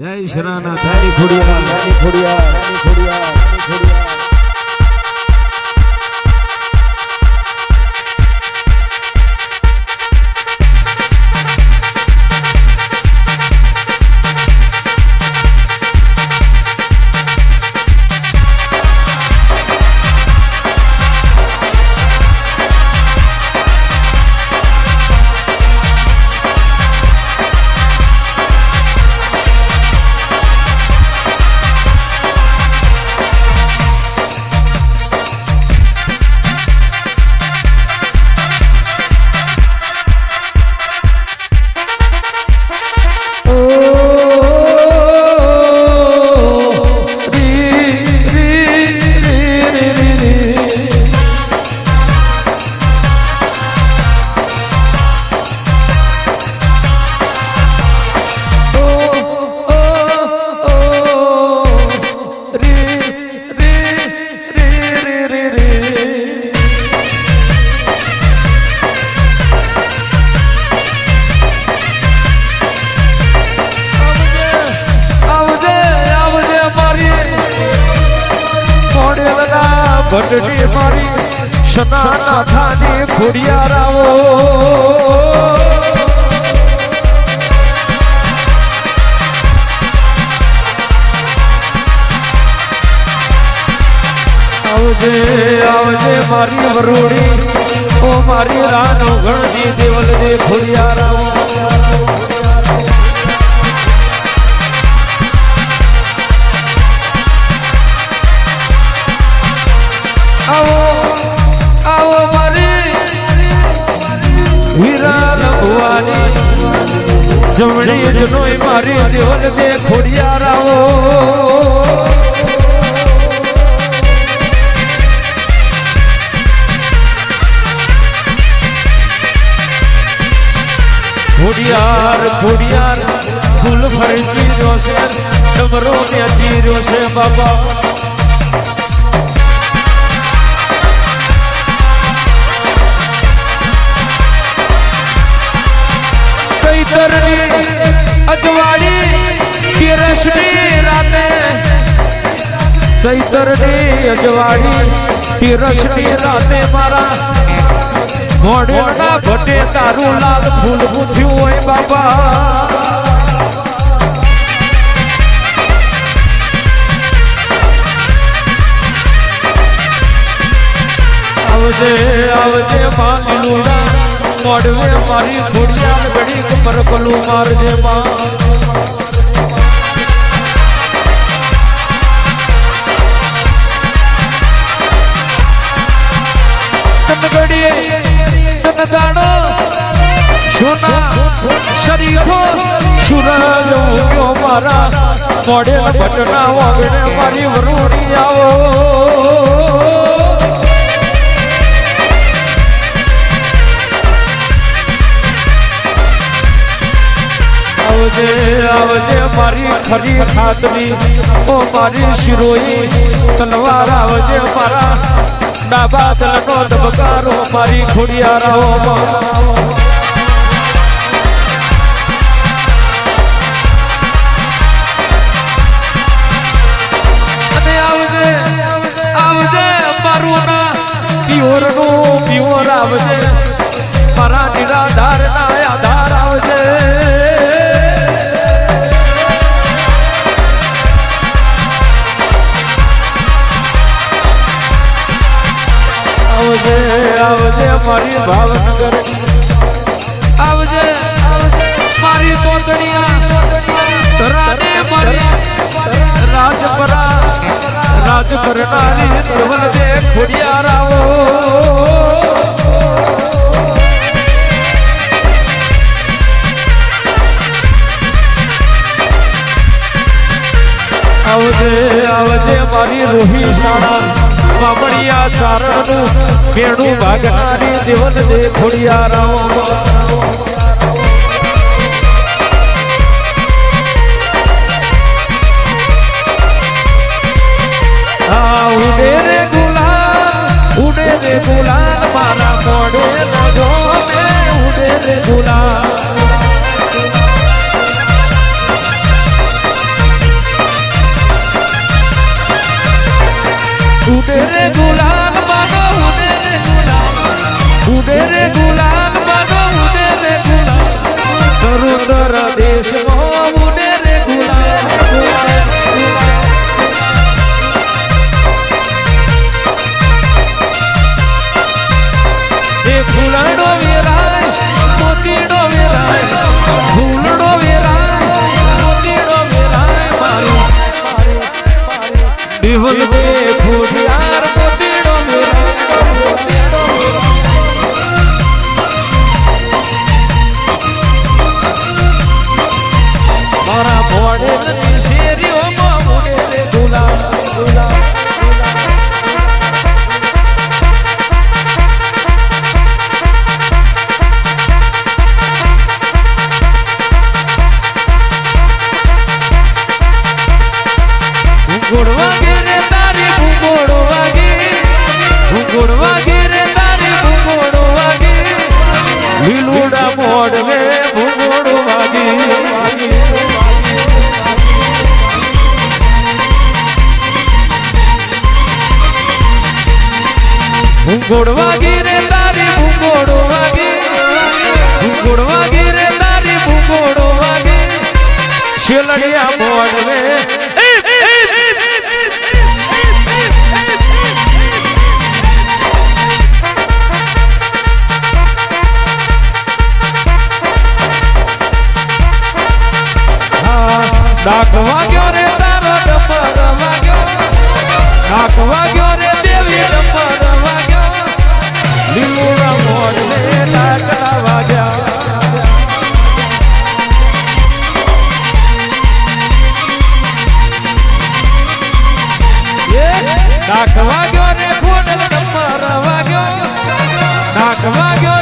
જય શરાના થાળી ફોડિયા થાળી ફોડિયા થાળી ફોડિયા થાળી ફોડિયા ભટડી મારી શનાના થાની ફોડિયા રાવો આવજે આવજે મારી વરોડી ઓ મારી રાનો ગણજી દેવલ દે ફોડિયા રાવો આવો આવો મારી વીરા ભવાની જમણી જનોય મારી દેવલ દે ખોડિયા રાવો ખોડિયાર ખોડિયાર ફૂલ ફરજી રહ્યો છે ડમરો ન્યાજી રહ્યો છે બાબા અજવાડી તિરસની રાતે ચૈતરની અજવાડી તિરસની રાતે મારા મોઢેના ભટે તારું લાલ ફૂલ પૂછ્યું હોય બાબા આવજે આવજે માલી મોડવે મારી ખોડિયાર ઘડી કમર પલું મારજે માં તન ઘડીએ તન દાડો સોના શરીફો સૂરજ ઉગ્યો મારા મોડે ભટના વાગણે મારી વરુણી આવો આવજે આવજે મારી ખરી ખાતરી ઓ મારી શિરોઈ તલવાર આવજે મારા ડાબા તલનો ધબકારો મારી ખોડિયારાઓ અને આવજે આવજે મારું ના પિયોરનું પિયોર આવજે મારા નિરાધાર ના આધાર આવજે આવજે આવજે મારી ભાવનગર આવજે મારી કોતડિયા રાને મારી રાજપરા રાજ કરનારી દેવલ દે ખોડિયા રાવો આવજે આવજે મારી રોહી શાળા બાબડિયા ચારણનું મેણું ભાગનારી દેવલ દે ખોડિયા રાવો ઉડે રે ગુલાલ મારા મોડે જો ઉડે રે ગુલાલ દેશમાં ઉડે રે ગુલાલ એ ફૂલડો વેરાય મોતીડો વેરાય ફૂલડો વેરાય મોતીડો વેરાય મારું દેવલ દે ખોડિયાર મોતીડો મારા મોડેલની શેરીઓમાં મોડે રે ગુલાબ ગુલાબ ભૂગોળ વાગે રે તારી ભૂગોળ વાગે ભૂગોળ વાગે રે તારી ભૂગોળ વાગે લીલુડા મોડવે ભૂગોળ વાગે ભૂગોળ વાગે રે તારી ભૂગોળ વાગે ભૂગોળ વાગે રે તારી ભૂગોળ વાગે શેલડિયા મોડવે ડાક વાગ્યો રે તારો ડમર વાગ્યો ડાક વાગ્યો રે દેવી ડમર વાગ્યો લીલુડા મોડ રે ડાકડા વાગ્યા ડાક વાગ્યો રે ખોડલ ડમર વાગ્યો ડાક વાગ્યો